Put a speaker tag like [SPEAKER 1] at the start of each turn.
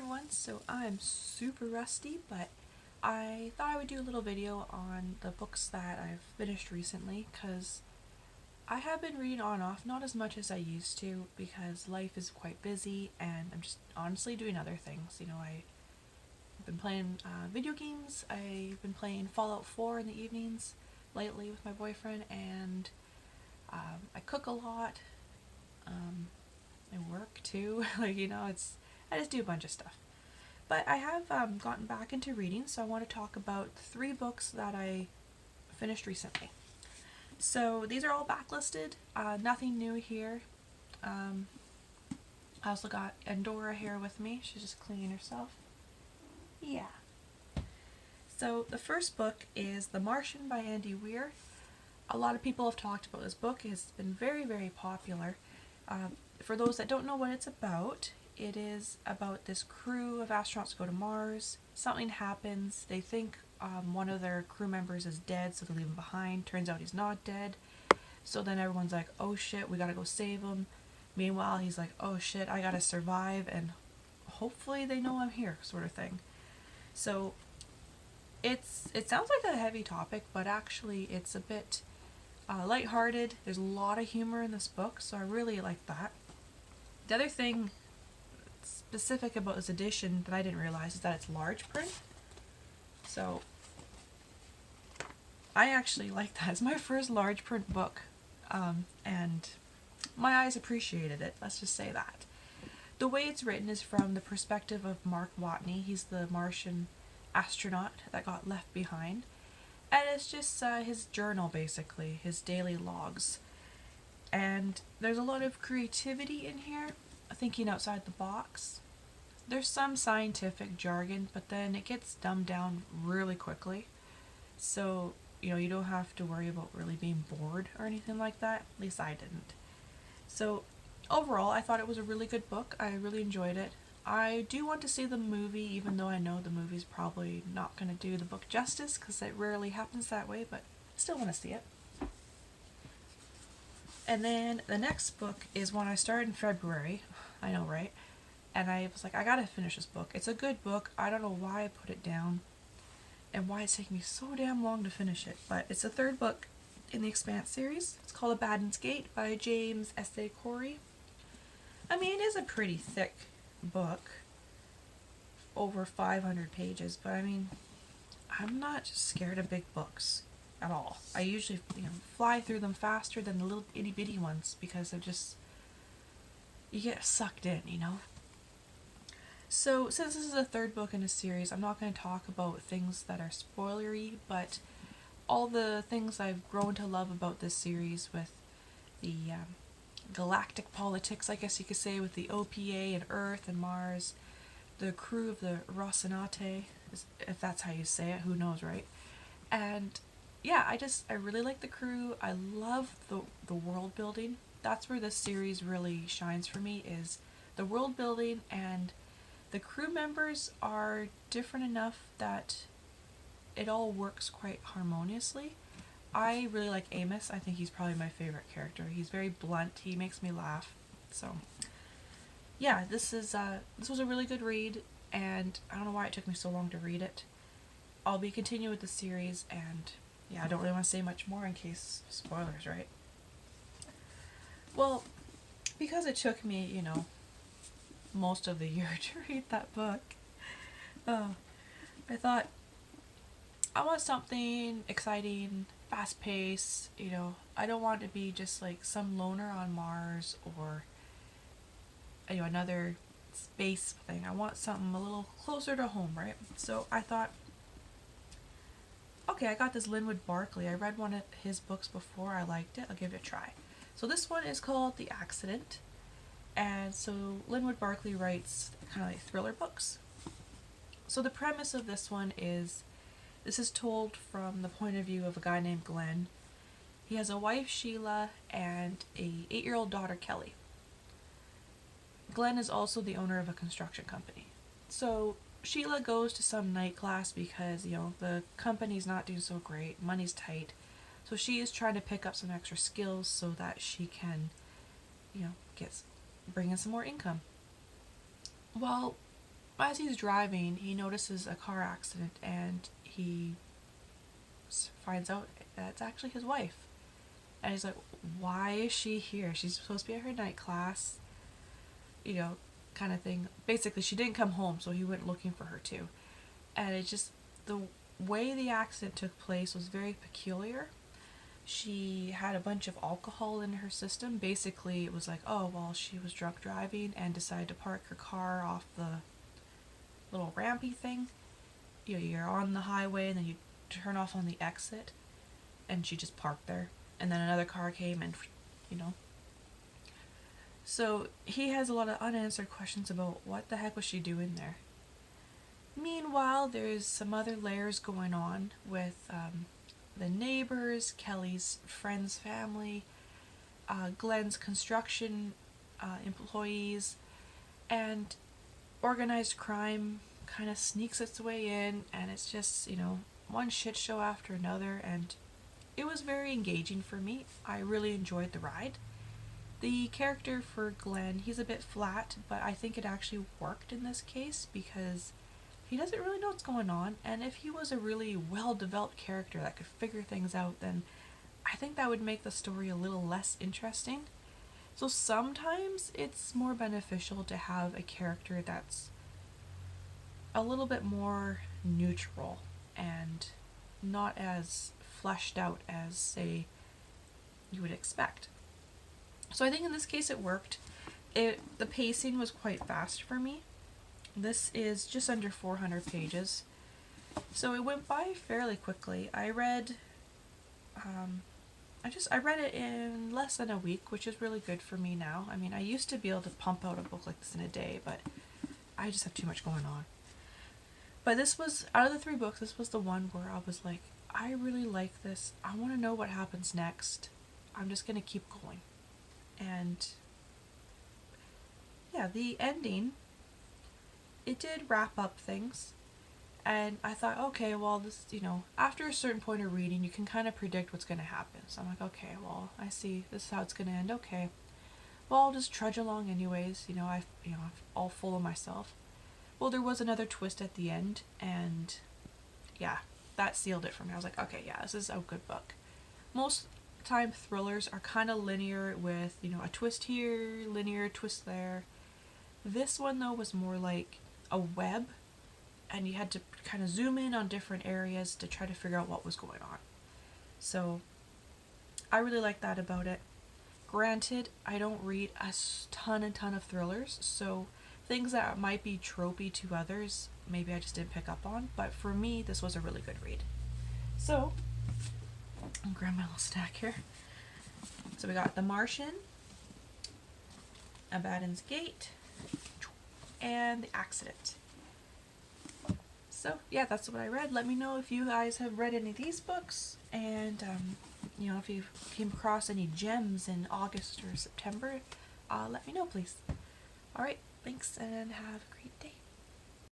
[SPEAKER 1] everyone, so I'm super rusty, but I thought I would do a little video on the books that I've finished recently, because I have been reading on and off, not as much as I used to, because life is quite busy and I'm just honestly doing other things. I've been playing video games, I've been playing Fallout 4 in the evenings lately with my boyfriend, and I cook a lot, I work too, I just do a bunch of stuff. But I have gotten back into reading, so I want to talk about 3 books that I finished recently. So these are all backlisted, nothing new here. I also got Endora here with me. She's just cleaning herself. Yeah. So the first book is The Martian by Andy Weir. A lot of people have talked about this book. It's been very, very popular. For those that don't know what it's about, it is about this crew of astronauts go to Mars. Something happens. They think one of their crew members is dead, so they leave him behind. Turns out he's not dead. So then everyone's like, oh shit, we gotta go save him. Meanwhile, he's like, oh shit, I gotta survive, and hopefully they know I'm here, sort of thing. So it sounds like a heavy topic, but actually it's a bit lighthearted. There's a lot of humor in this book, so I really like that. The other thing specific about this edition that I didn't realize is that it's large print. So I actually like that. It's my first large print book, and my eyes appreciated it. Let's just say that. The way it's written is from the perspective of Mark Watney. He's the Martian astronaut that got left behind. And it's just his journal, basically, his daily logs. And there's a lot of creativity in here, thinking outside the box. There's some scientific jargon, but then it gets dumbed down really quickly. So, you don't have to worry about really being bored or anything like that. At least I didn't. So, overall, I thought it was a really good book. I really enjoyed it. I do want to see the movie, even though I know the movie's probably not going to do the book justice, because it rarely happens that way, but I still want to see it. And then the next book is one I started in February. I know, right? And I was like, I gotta finish this book. It's a good book. I don't know why I put it down and why it's taking me so damn long to finish it, but it's the 3rd book in the Expanse series. It's called Abaddon's Gate by James S.A. Corey. I mean, it is a pretty thick book, over 500 pages, but I mean, I'm not just scared of big books at all. I usually, fly through them faster than the little itty bitty ones because they're just, you get sucked in, So, since this is the 3rd book in a series, I'm not going to talk about things that are spoilery, but all the things I've grown to love about this series with the galactic politics, I guess you could say, with the OPA and Earth and Mars, the crew of the Rocinante, if that's how you say it, who knows, right? And yeah, I really like the crew. I love the world building. That's where this series really shines for me, is the world building, and the crew members are different enough that it all works quite harmoniously. I really like Amos. I think he's probably my favorite character. He's very blunt. He makes me laugh. So, yeah, this was a really good read, and I don't know why it took me so long to read it. I'll be continuing with the series, and yeah, I don't really want to say much more in case spoilers, right? Well, because it took me, most of the year to read that book, I thought, I want something exciting, fast paced, I don't want it to be just like some loner on Mars or, another space thing. I want something a little closer to home, right? So I thought, okay, I got this Linwood Barclay. I read one of his books before. I liked it. I'll give it a try. So this one is called The Accident. And so Linwood Barclay writes kind of like thriller books. So the premise of this one is, this is told from the point of view of a guy named Glenn. He has a wife, Sheila, and a 8-year-old daughter, Kelly. Glenn is also the owner of a construction company. So Sheila goes to some night class because, the company's not doing so great, money's tight. So she is trying to pick up some extra skills so that she can, bring in some more income. Well, as he's driving, he notices a car accident and he finds out that it's actually his wife. And he's like, why is she here? She's supposed to be at her night class, kind of thing. Basically, she didn't come home, so he went looking for her too. And it just, the way the accident took place was very peculiar. She had a bunch of alcohol in her system. Basically, it was like, oh, well, she was drunk driving and decided to park her car off the little rampy thing. You're on the highway and then you turn off on the exit, and she just parked there. And then another car came and, you know. So he has a lot of unanswered questions about what the heck was she doing there. Meanwhile, there's some other layers going on with the neighbors, Kelly's friends' family, Glenn's construction employees, and organized crime kind of sneaks its way in, and it's just, one shit show after another, and it was very engaging for me. I really enjoyed the ride. The character for Glenn, he's a bit flat, but I think it actually worked in this case because he doesn't really know what's going on, and if he was a really well-developed character that could figure things out, then I think that would make the story a little less interesting. So sometimes it's more beneficial to have a character that's a little bit more neutral and not as fleshed out as, say, you would expect. So I think in this case it worked. The pacing was quite fast for me. This is just under 400 pages, so it went by fairly quickly. I read it in less than a week, which is really good for me now. I mean, I used to be able to pump out a book like this in a day, but I just have too much going on. But this was, out of the 3 books, this was the one where I was like, I really like this. I want to know what happens next. I'm just going to keep going. And yeah, the ending, it did wrap up things. And I thought, okay, well, this, after a certain point of reading, you can kind of predict what's going to happen. So I'm like, okay, well, I see this is how it's going to end. Okay. Well, I'll just trudge along anyways. I've all full of myself. Well, there was another twist at the end, and yeah, that sealed it for me. I was like, okay, yeah, this is a good book. Most time thrillers are kind of linear with, a twist here, linear twist there. This one, though, was more like a web, and you had to kind of zoom in on different areas to try to figure out what was going on. So I really like that about it. Granted, I don't read a ton of thrillers, so things that might be tropey to others, maybe I just didn't pick up on, but for me, this was a really good read. So, I'll grab my little stack here. So we got The Martian, Abaddon's Gate, and The Accident. So, yeah, that's what I read. Let me know if you guys have read any of these books, and, if you came across any gems in August or September, let me know, please. Alright, thanks, and have a